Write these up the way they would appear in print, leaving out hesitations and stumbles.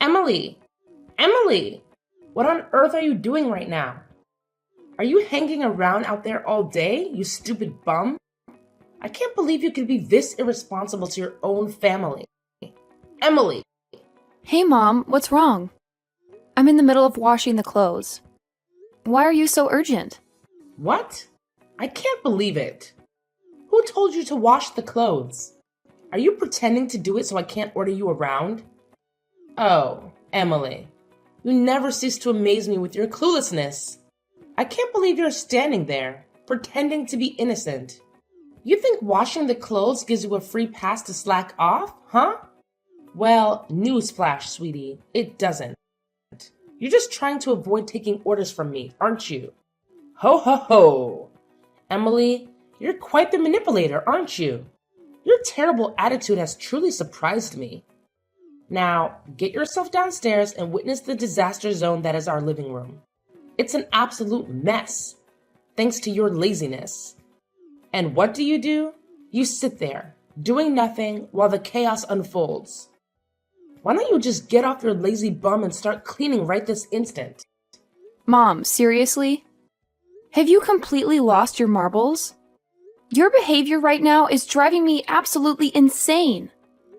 Emily! Emily! What on earth are you doing right now? Are you hanging around out there all day, you stupid bum? I can't believe you could be this irresponsible to your own family. Emily! Hey, Mom, what's wrong? I'm in the middle of washing the clothes. Why are you so urgent? What? I can't believe it. Who told you to wash the clothes? Are you pretending to do it so I can't order you around? Oh, Emily, you never cease to amaze me with your cluelessness. I can't believe you're standing there, pretending to be innocent. You think washing the clothes gives you a free pass to slack off, huh? Well, newsflash, sweetie, it doesn't. You're just trying to avoid taking orders from me, aren't you? Ho ho ho! Emily, you're quite the manipulator, aren't you? Your terrible attitude has truly surprised me. Now, get yourself downstairs and witness the disaster zone that is our living room. It's an absolute mess, thanks to your laziness. And what do? You sit there, doing nothing while the chaos unfolds. Why don't you just get off your lazy bum and start cleaning right this instant? Mom, seriously? Have you completely lost your marbles? Your behavior right now is driving me absolutely insane.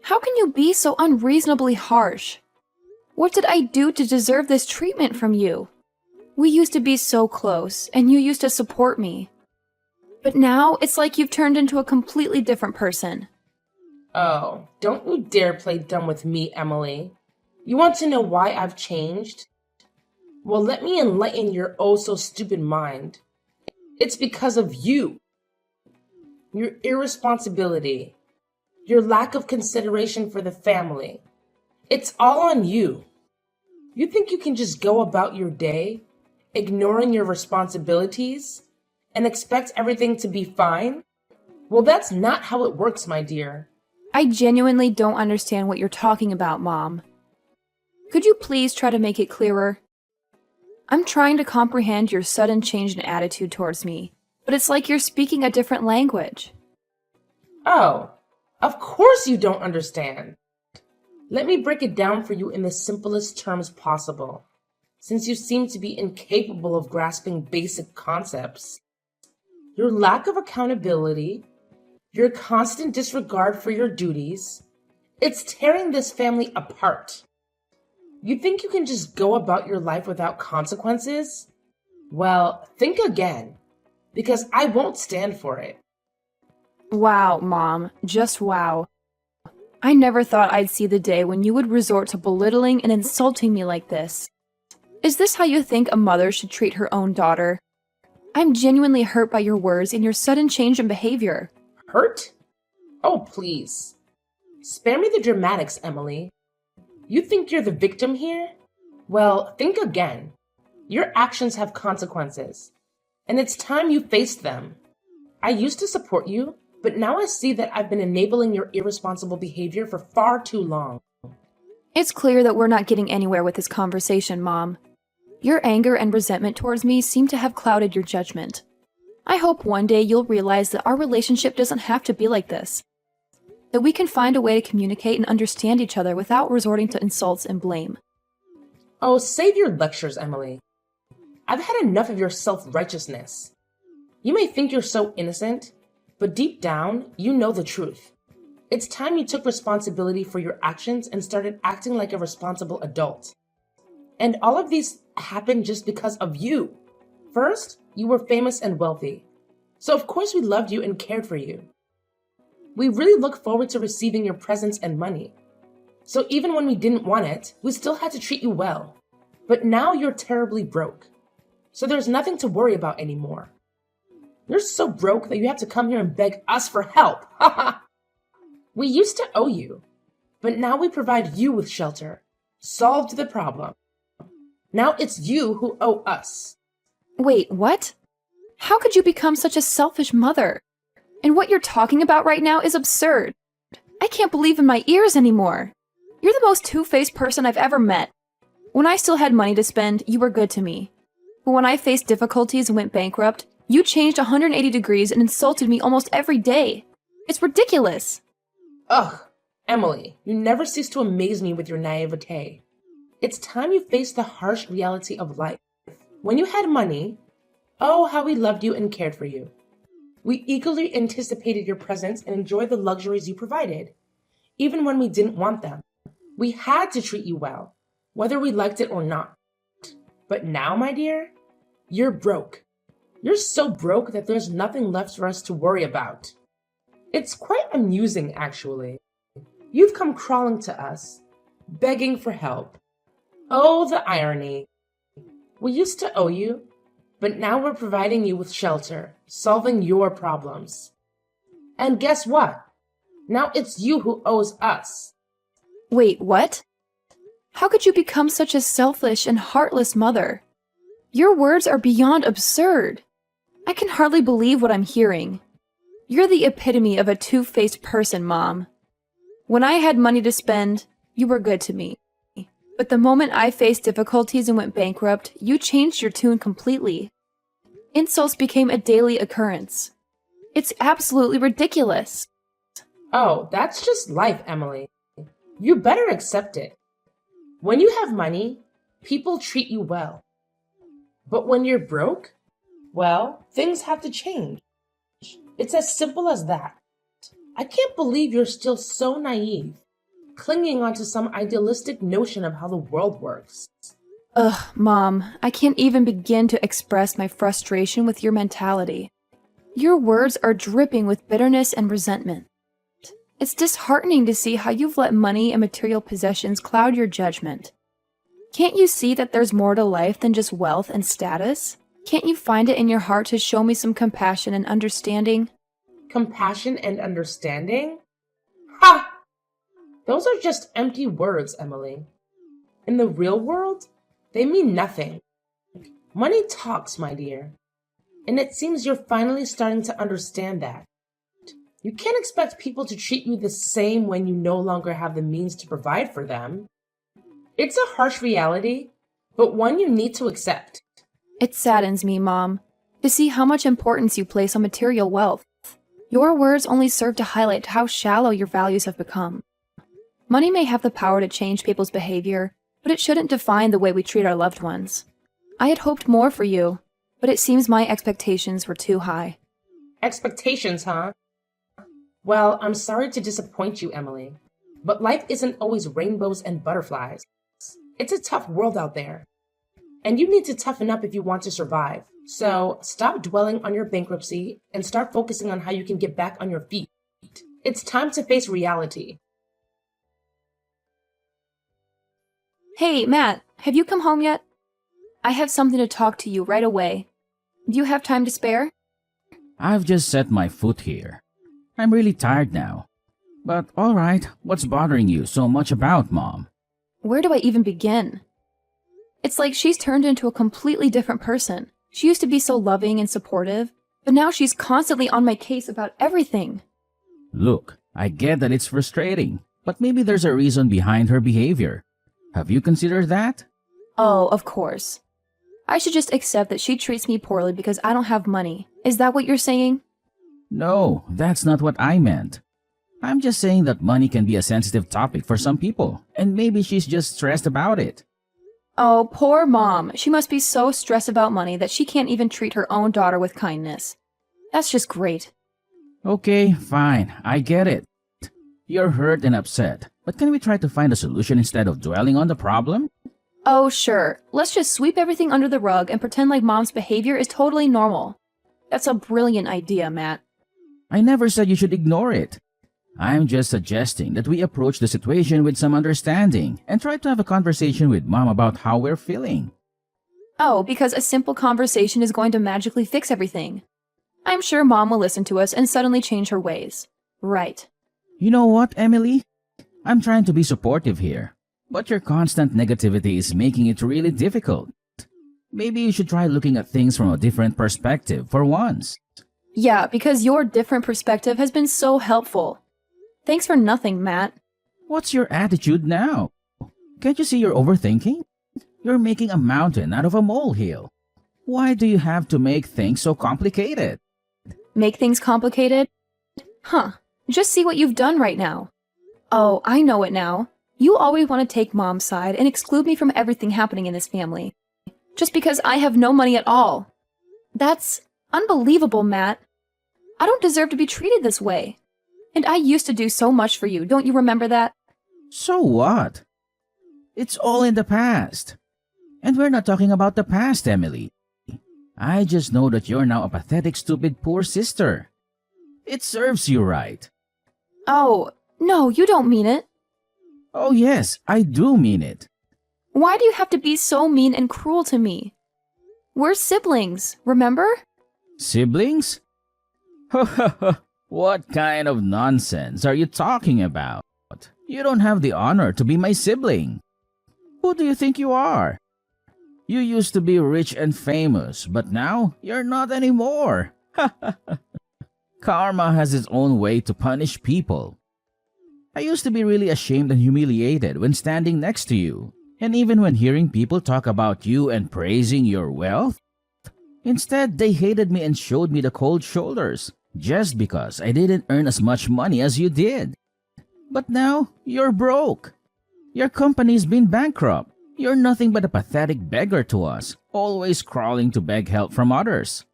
How can you be so unreasonably harsh? What did I do to deserve this treatment from you? We used to be so close, and you used to support me. But now, it's like you've turned into a completely different person. Oh, don't you dare play dumb with me, Emily. You want to know why I've changed? Well, let me enlighten your oh-so-stupid mind. It's because of you. Your irresponsibility. Your lack of consideration for the family. It's all on you. You think you can just go about your day, ignoring your responsibilities, and expect everything to be fine? Well, that's not how it works, my dear. I genuinely don't understand what you're talking about, Mom. Could you please try to make it clearer? I'm trying to comprehend your sudden change in attitude towards me, but it's like you're speaking a different language. Oh, of course you don't understand. Let me break it down for you in the simplest terms possible, since you seem to be incapable of grasping basic concepts. Your lack of accountability, your constant disregard for your duties, it's tearing this family apart. You think you can just go about your life without consequences? Well, think again, because I won't stand for it. Wow, Mom, just wow. I never thought I'd see the day when you would resort to belittling and insulting me like this. Is this how you think a mother should treat her own daughter? I'm genuinely hurt by your words and your sudden change in behavior. Hurt? Oh, please. Spare me the dramatics, Emily. You think you're the victim here? Well, think again. Your actions have consequences, and it's time you faced them. I used to support you, but now I see that I've been enabling your irresponsible behavior for far too long. It's clear that we're not getting anywhere with this conversation, Mom. Your anger and resentment towards me seem to have clouded your judgment. I hope one day you'll realize that our relationship doesn't have to be like this. That we can find a way to communicate and understand each other without resorting to insults and blame. Oh, save your lectures, Emily. I've had enough of your self-righteousness. You may think you're so innocent, but deep down, you know the truth. It's time you took responsibility for your actions and started acting like a responsible adult. And all of these happened just because of you. First, you were famous and wealthy. So of course we loved you and cared for you. We really look forward to receiving your presents and money. So even when we didn't want it, we still had to treat you well. But now you're terribly broke. So there's nothing to worry about anymore. You're so broke that you have to come here and beg us for help. We used to owe you, but now we provide you with shelter. Solved the problem. Now it's you who owe us. Wait, what? How could you become such a selfish mother? And what you're talking about right now is absurd. I can't believe in my ears anymore. You're the most two-faced person I've ever met. When I still had money to spend, you were good to me. But when I faced difficulties and went bankrupt, you changed 180 degrees and insulted me almost every day. It's ridiculous. Ugh, Emily, you never cease to amaze me with your naivete. It's time you face the harsh reality of life. When you had money, oh, how we loved you and cared for you. We eagerly anticipated your presence and enjoyed the luxuries you provided, even when we didn't want them. We had to treat you well, whether we liked it or not. But now, my dear, you're broke. You're so broke that there's nothing left for us to worry about. It's quite amusing, actually. You've come crawling to us, begging for help. Oh, the irony. We used to owe you, but now we're providing you with shelter, solving your problems. And guess what? Now it's you who owes us. Wait, what? How could you become such a selfish and heartless mother? Your words are beyond absurd. I can hardly believe what I'm hearing. You're the epitome of a two-faced person, Mom. When I had money to spend, you were good to me. But the moment I faced difficulties and went bankrupt, you changed your tune completely. Insults became a daily occurrence. It's absolutely ridiculous. Oh, that's just life, Emily. You better accept it. When you have money, people treat you well. But when you're broke, well, things have to change. It's as simple as that. I can't believe you're still so naive, clinging onto some idealistic notion of how the world works. Ugh, Mom, I can't even begin to express my frustration with your mentality. Your words are dripping with bitterness and resentment. It's disheartening to see how you've let money and material possessions cloud your judgment. Can't you see that there's more to life than just wealth and status? Can't you find it in your heart to show me some compassion and understanding? Compassion and understanding? Ha! Those are just empty words, Emily. In the real world, they mean nothing. Money talks, my dear. And it seems you're finally starting to understand that. You can't expect people to treat you the same when you no longer have the means to provide for them. It's a harsh reality, but one you need to accept. It saddens me, Mom, to see how much importance you place on material wealth. Your words only serve to highlight how shallow your values have become. Money may have the power to change people's behavior, but it shouldn't define the way we treat our loved ones. I had hoped more for you, but it seems my expectations were too high. Expectations, huh? Well, I'm sorry to disappoint you, Emily, but life isn't always rainbows and butterflies. It's a tough world out there, and you need to toughen up if you want to survive. So stop dwelling on your bankruptcy and start focusing on how you can get back on your feet. It's time to face reality. Hey, Matt, have you come home yet? I have something to talk to you right away. Do you have time to spare? I've just set my foot here. I'm really tired now. But all right, what's bothering you so much about Mom? Where do I even begin? It's like she's turned into a completely different person. She used to be so loving and supportive, but now she's constantly on my case about everything. Look, I get that it's frustrating, but maybe there's a reason behind her behavior. Have you considered that? Oh, of course. I should just accept that she treats me poorly because I don't have money. Is that what you're saying? No, that's not what I meant. I'm just saying that money can be a sensitive topic for some people, and maybe she's just stressed about it. Oh, poor Mom. She must be so stressed about money that she can't even treat her own daughter with kindness. That's just great. Okay, fine, I get it. You're hurt and upset, but can we try to find a solution instead of dwelling on the problem? Oh, sure. Let's just sweep everything under the rug and pretend like Mom's behavior is totally normal. That's a brilliant idea, Matt. I never said you should ignore it. I'm just suggesting that we approach the situation with some understanding and try to have a conversation with Mom about how we're feeling. Oh, because a simple conversation is going to magically fix everything. I'm sure Mom will listen to us and suddenly change her ways. Right. You know what, Emily? I'm trying to be supportive here, but your constant negativity is making it really difficult. Maybe you should try looking at things from a different perspective for once. Yeah, because your different perspective has been so helpful. Thanks for nothing, Matt. What's your attitude now? Can't you see you're overthinking? You're making a mountain out of a molehill. Why do you have to make things so complicated? Make things complicated? Huh. Just see what you've done right now. Oh, I know it now. You always want to take Mom's side and exclude me from everything happening in this family. Just because I have no money at all. That's unbelievable, Matt. I don't deserve to be treated this way. And I used to do so much for you, don't you remember that? So what? It's all in the past. And we're not talking about the past, Emily. I just know that you're now a pathetic, stupid, poor sister. It serves you right. Oh, no, you don't mean it. Oh yes, I do mean it. Why do you have to be so mean and cruel to me? We're siblings, remember? Siblings? What kind of nonsense are you talking about? You don't have the honor to be my sibling. Who do you think you are? You used to be rich and famous, but now you're not anymore. Karma has its own way to punish people. I used to be really ashamed and humiliated when standing next to you, and even when hearing people talk about you and praising your wealth. Instead, they hated me and showed me the cold shoulders, just because I didn't earn as much money as you did. But now, you're broke. Your company's been bankrupt. You're nothing but a pathetic beggar to us, always crawling to beg help from others.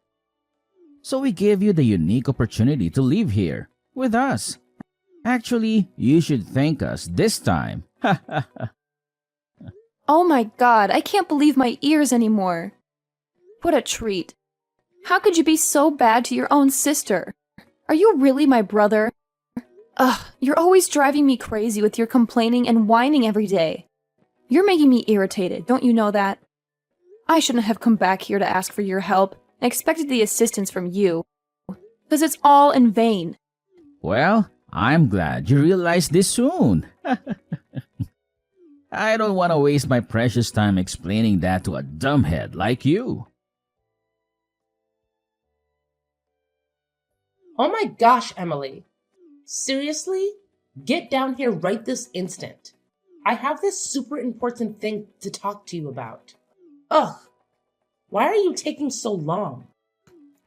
So we gave you the unique opportunity to live here, with us. Actually, you should thank us this time. Oh my god, I can't believe my ears anymore. What a treat. How could you be so bad to your own sister? Are you really my brother? Ugh, you're always driving me crazy with your complaining and whining every day. You're making me irritated, don't you know that? I shouldn't have come back here to ask for your help and expected the assistance from you. Because it's all in vain. Well, I'm glad you realized this soon. I don't want to waste my precious time explaining that to a dumbhead like you. Oh my gosh, Emily. Seriously? Get down here right this instant. I have this super important thing to talk to you about. Ugh. Why are you taking so long?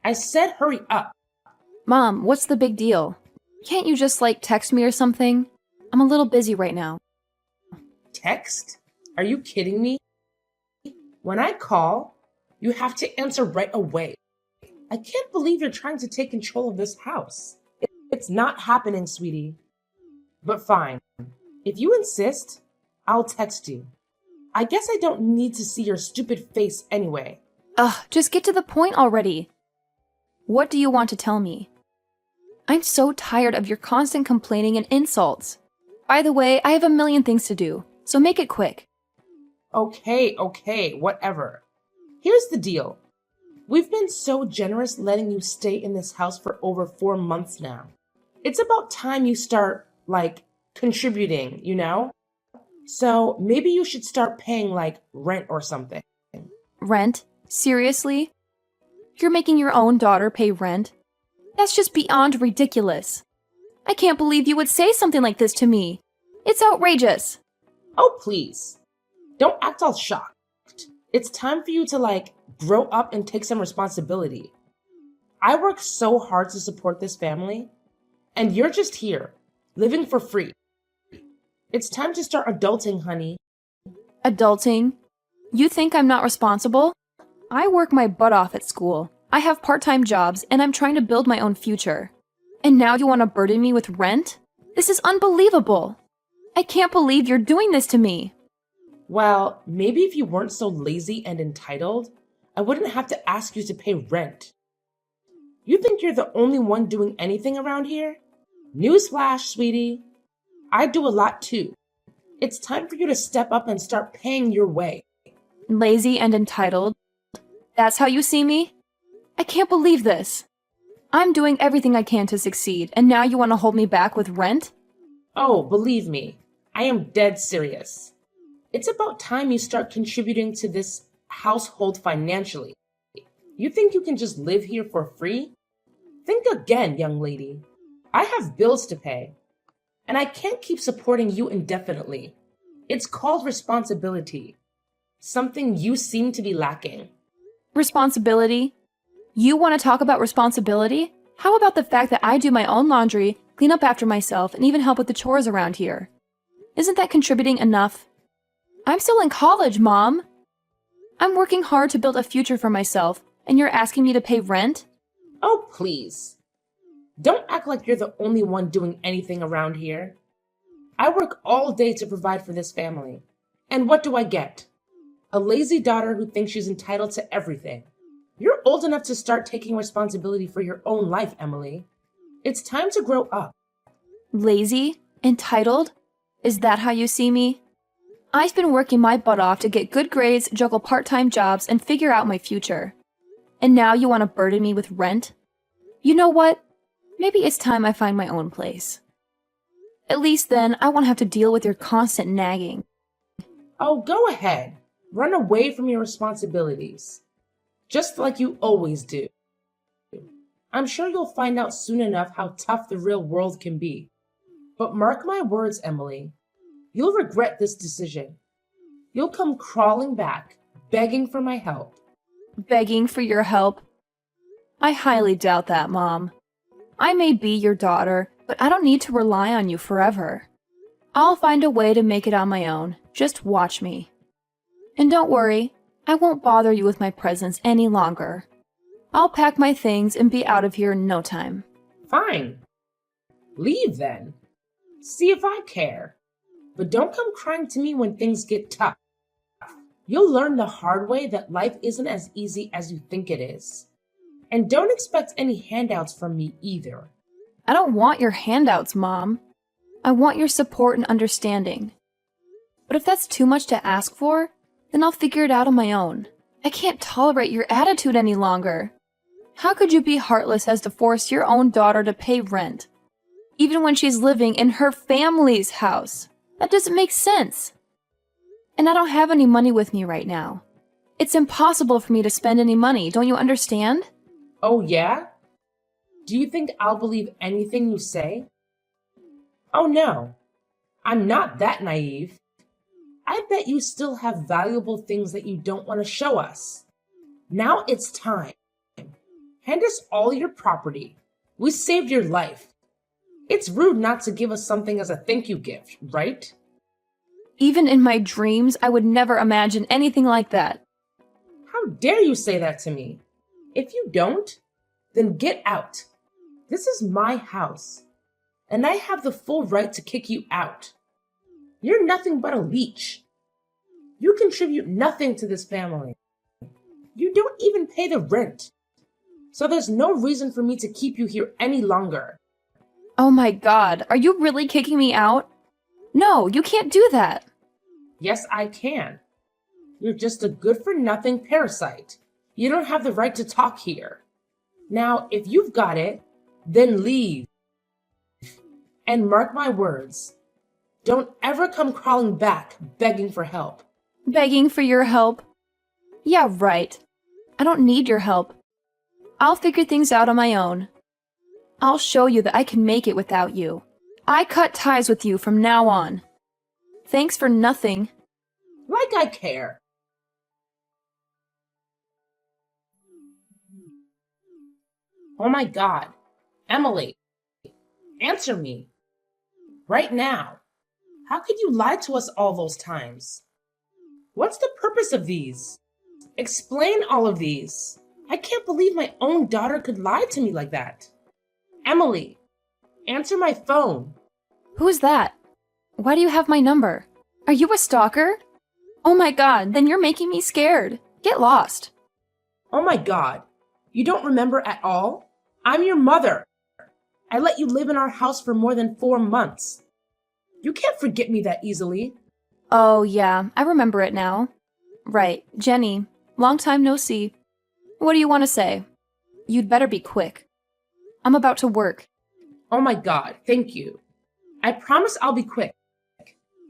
I said hurry up. Mom, what's the big deal? Can't you just, text me or something? I'm a little busy right now. Text? Are you kidding me? When I call, you have to answer right away. I can't believe you're trying to take control of this house. It's not happening, sweetie. But fine. If you insist, I'll text you. I guess I don't need to see your stupid face anyway. Ugh, just get to the point already. What do you want to tell me? I'm so tired of your constant complaining and insults. By the way, I have a million things to do, so make it quick. Okay, whatever. Here's the deal. We've been so generous letting you stay in this house for over 4 months now. It's about time you start, contributing, you know? So maybe you should start paying, rent or something. Rent? Seriously? You're making your own daughter pay rent? That's just beyond ridiculous. I can't believe you would say something like this to me. It's outrageous. Oh, please. Don't act all shocked. It's time for you to, grow up and take some responsibility. I work so hard to support this family, and you're just here, living for free. It's time to start adulting, honey. Adulting? You think I'm not responsible? I work my butt off at school. I have part-time jobs, and I'm trying to build my own future. And now you want to burden me with rent? This is unbelievable. I can't believe you're doing this to me. Well, maybe if you weren't so lazy and entitled, I wouldn't have to ask you to pay rent. You think you're the only one doing anything around here? Newsflash, sweetie. I do a lot too. It's time for you to step up and start paying your way. Lazy and entitled? That's how you see me? I can't believe this. I'm doing everything I can to succeed, and now you want to hold me back with rent? Oh, believe me, I am dead serious. It's about time you start contributing to this household financially. You think you can just live here for free? Think again, young lady. I have bills to pay, and I can't keep supporting you indefinitely. It's called responsibility, something you seem to be lacking. Responsibility? You want to talk about responsibility? How about the fact that I do my own laundry, clean up after myself, and even help with the chores around here? Isn't that contributing enough? I'm still in college, Mom. I'm working hard to build a future for myself, and you're asking me to pay rent? Oh, please. Don't act like you're the only one doing anything around here. I work all day to provide for this family. And what do I get? A lazy daughter who thinks she's entitled to everything. You're old enough to start taking responsibility for your own life, Emily. It's time to grow up. Lazy? Entitled? Is that how you see me? I've been working my butt off to get good grades, juggle part-time jobs, and figure out my future. And now you want to burden me with rent? You know what? Maybe it's time I find my own place. At least then, I won't have to deal with your constant nagging. Oh, go ahead. Run away from your responsibilities. Just like you always do. I'm sure you'll find out soon enough how tough the real world can be. But mark my words, Emily. You'll regret this decision. You'll come crawling back, begging for my help. Begging for your help? I highly doubt that, Mom. I may be your daughter, but I don't need to rely on you forever. I'll find a way to make it on my own. Just watch me. And don't worry, I won't bother you with my presence any longer. I'll pack my things and be out of here in no time. Fine. Leave then. See if I care. But don't come crying to me when things get tough. You'll learn the hard way that life isn't as easy as you think it is. And don't expect any handouts from me either. I don't want your handouts, Mom. I want your support and understanding. But if that's too much to ask for, then I'll figure it out on my own. I can't tolerate your attitude any longer. How could you be heartless as to force your own daughter to pay rent, even when she's living in her family's house? That doesn't make sense. And I don't have any money with me right now. It's impossible for me to spend any money, don't you understand? Oh, yeah? Do you think I'll believe anything you say? Oh, no. I'm not that naive. I bet you still have valuable things that you don't want to show us. Now it's time. Hand us all your property. We saved your life. It's rude not to give us something as a thank you gift, right? Even in my dreams, I would never imagine anything like that. How dare you say that to me? If you don't, then get out. This is my house, and I have the full right to kick you out. You're nothing but a leech. You contribute nothing to this family. You don't even pay the rent. So there's no reason for me to keep you here any longer. Oh my God, are you really kicking me out? No, you can't do that. Yes, I can. You're just a good-for-nothing parasite. You don't have the right to talk here. Now, if you've got it, then leave. And mark my words. Don't ever come crawling back, begging for help. Begging for your help? Yeah, right. I don't need your help. I'll figure things out on my own. I'll show you that I can make it without you. I cut ties with you from now on. Thanks for nothing. Like I care. Oh my God. Emily, answer me. Right now. How could you lie to us all those times? What's the purpose of these? Explain all of these. I can't believe my own daughter could lie to me like that. Emily, answer my phone. Who's that? Why do you have my number? Are you a stalker? Oh my God, then you're making me scared. Get lost. Oh my God. You don't remember at all? I'm your mother. I let you live in our house for more than 4 months. You can't forget me that easily. Oh yeah, I remember it now. Right, Jenny. Long time no see. What do you want to say? You'd better be quick. I'm about to work. Oh my God, thank you. I promise I'll be quick.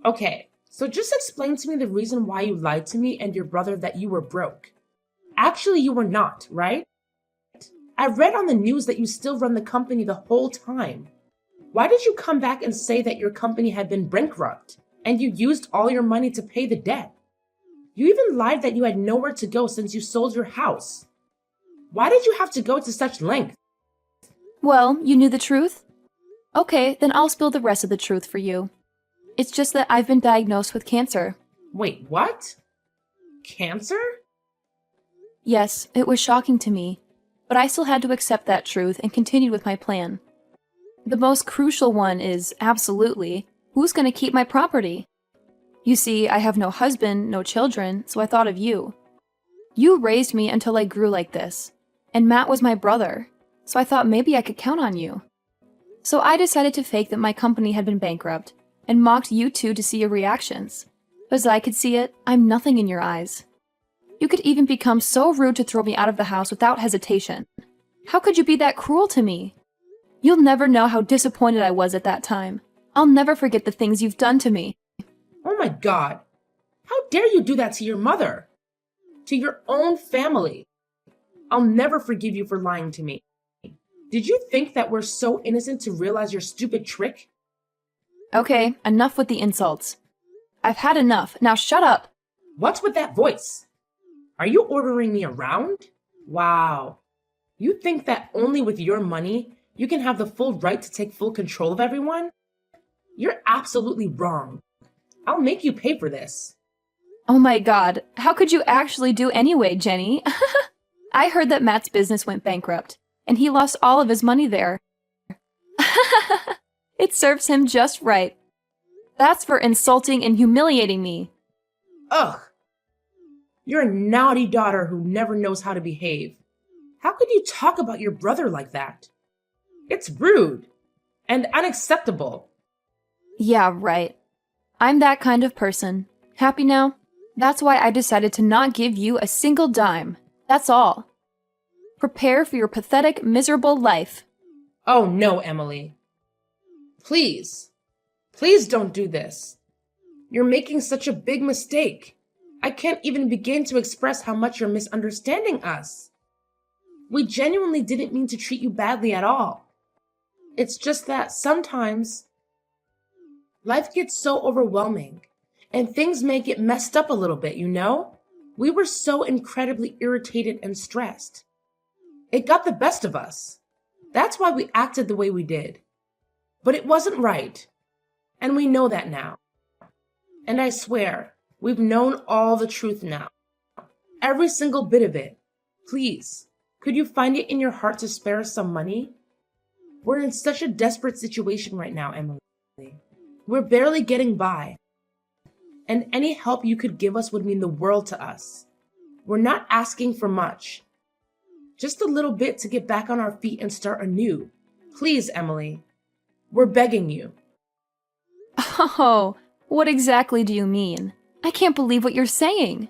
Okay, so just explain to me the reason why you lied to me and your brother that you were broke. Actually, you were not, right? I read on the news that you still run the company the whole time. Why did you come back and say that your company had been bankrupt and you used all your money to pay the debt? You even lied that you had nowhere to go since you sold your house. Why did you have to go to such length? Well, you knew the truth? Okay, then I'll spill the rest of the truth for you. It's just that I've been diagnosed with cancer. Wait, what? Cancer? Yes, it was shocking to me, but I still had to accept that truth and continued with my plan. The most crucial one is, absolutely, who's going to keep my property? You see, I have no husband, no children, so I thought of you. You raised me until I grew like this, and Matt was my brother, so I thought maybe I could count on you. So I decided to fake that my company had been bankrupt, and mocked you two to see your reactions. As I could see it, I'm nothing in your eyes. You could even become so rude to throw me out of the house without hesitation. How could you be that cruel to me? You'll never know how disappointed I was at that time. I'll never forget the things you've done to me. Oh my God. How dare you do that to your mother? To your own family? I'll never forgive you for lying to me. Did you think that we're so innocent to realize your stupid trick? Okay, enough with the insults. I've had enough. Now shut up. What's with that voice? Are you ordering me around? Wow. You think that only with your money you can have the full right to take full control of everyone? You're absolutely wrong. I'll make you pay for this. Oh my God, how could you actually do anyway, Jenny? I heard that Matt's business went bankrupt, and he lost all of his money there. It serves him just right. That's for insulting and humiliating me. Ugh. You're a naughty daughter who never knows how to behave. How could you talk about your brother like that? It's rude and unacceptable. Yeah, right. I'm that kind of person. Happy now? That's why I decided to not give you a single dime. That's all. Prepare for your pathetic, miserable life. Oh no, Emily. Please. Please don't do this. You're making such a big mistake. I can't even begin to express how much you're misunderstanding us. We genuinely didn't mean to treat you badly at all. It's just that sometimes life gets so overwhelming and things may get messed up a little bit, you know? We were so incredibly irritated and stressed. It got the best of us. That's why we acted the way we did. But it wasn't right. And we know that now. And I swear, we've known all the truth now. Every single bit of it. Please, could you find it in your heart to spare us some money? We're in such a desperate situation right now, Emily. We're barely getting by. And any help you could give us would mean the world to us. We're not asking for much. Just a little bit to get back on our feet and start anew. Please, Emily. We're begging you. Oh, what exactly do you mean? I can't believe what you're saying.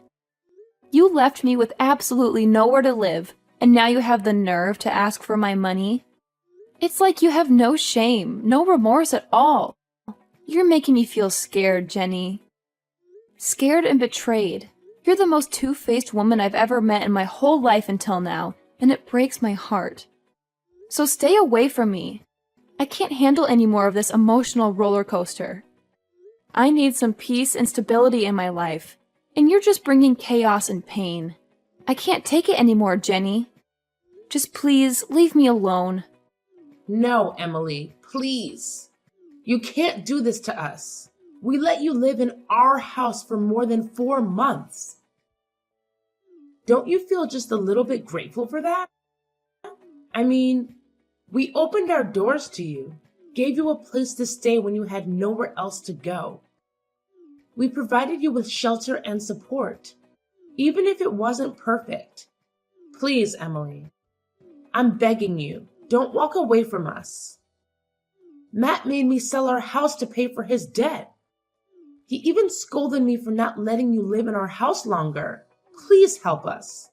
You left me with absolutely nowhere to live, and now you have the nerve to ask for my money? It's like you have no shame, no remorse at all. You're making me feel scared, Jenny. Scared and betrayed. You're the most two-faced woman I've ever met in my whole life until now, and it breaks my heart. So stay away from me. I can't handle any more of this emotional roller coaster. I need some peace and stability in my life, and you're just bringing chaos and pain. I can't take it anymore, Jenny. Just please leave me alone. No, Emily, please. You can't do this to us. We let you live in our house for more than 4 months. Don't you feel just a little bit grateful for that? I mean, we opened our doors to you, gave you a place to stay when you had nowhere else to go. We provided you with shelter and support, even if it wasn't perfect. Please, Emily, I'm begging you, don't walk away from us. Matt made me sell our house to pay for his debt. He even scolded me for not letting you live in our house longer. Please help us.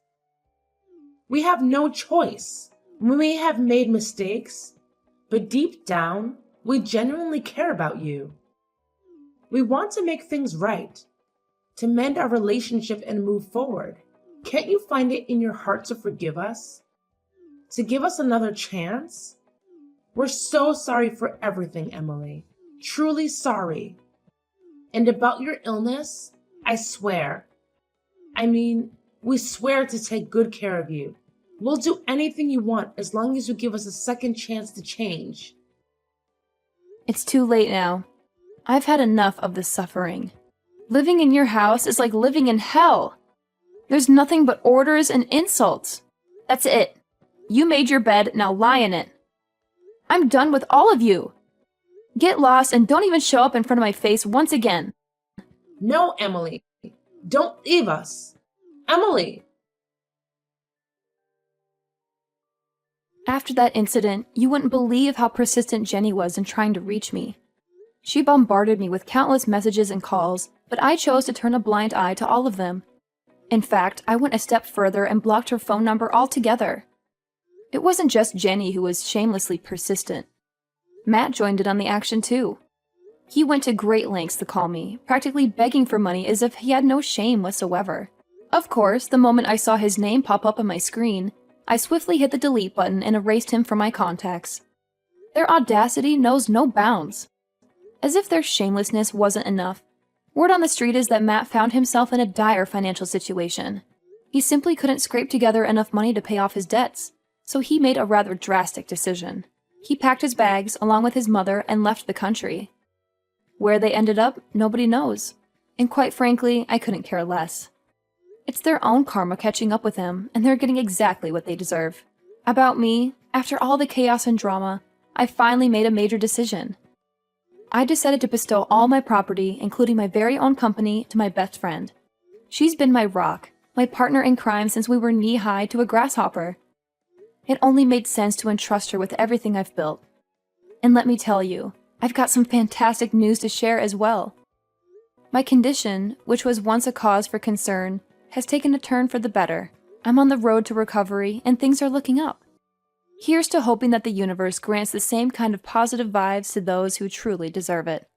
We have no choice. We may have made mistakes, but deep down, we genuinely care about you. We want to make things right, to mend our relationship and move forward. Can't you find it in your heart to forgive us? To give us another chance? We're so sorry for everything, Emily. Truly sorry. And about your illness, I swear. We swear to take good care of you. We'll do anything you want as long as you give us a second chance to change. It's too late now. I've had enough of this suffering. Living in your house is like living in hell. There's nothing but orders and insults. That's it. You made your bed, now lie in it. I'm done with all of you. Get lost and don't even show up in front of my face once again. No, Emily. Don't leave us. Emily! After that incident, you wouldn't believe how persistent Jenny was in trying to reach me. She bombarded me with countless messages and calls, but I chose to turn a blind eye to all of them. In fact, I went a step further and blocked her phone number altogether. It wasn't just Jenny who was shamelessly persistent. Matt joined in on the action too. He went to great lengths to call me, practically begging for money as if he had no shame whatsoever. Of course, the moment I saw his name pop up on my screen, I swiftly hit the delete button and erased him from my contacts. Their audacity knows no bounds. As if their shamelessness wasn't enough, word on the street is that Matt found himself in a dire financial situation. He simply couldn't scrape together enough money to pay off his debts, so he made a rather drastic decision. He packed his bags along with his mother and left the country. Where they ended up, nobody knows. And quite frankly, I couldn't care less. It's their own karma catching up with them, and they're getting exactly what they deserve. About me, after all the chaos and drama, I finally made a major decision. I decided to bestow all my property, including my very own company, to my best friend. She's been my rock, my partner in crime since we were knee-high to a grasshopper. It only made sense to entrust her with everything I've built. And let me tell you, I've got some fantastic news to share as well. My condition, which was once a cause for concern, has taken a turn for the better. I'm on the road to recovery, and things are looking up. Here's to hoping that the universe grants the same kind of positive vibes to those who truly deserve it.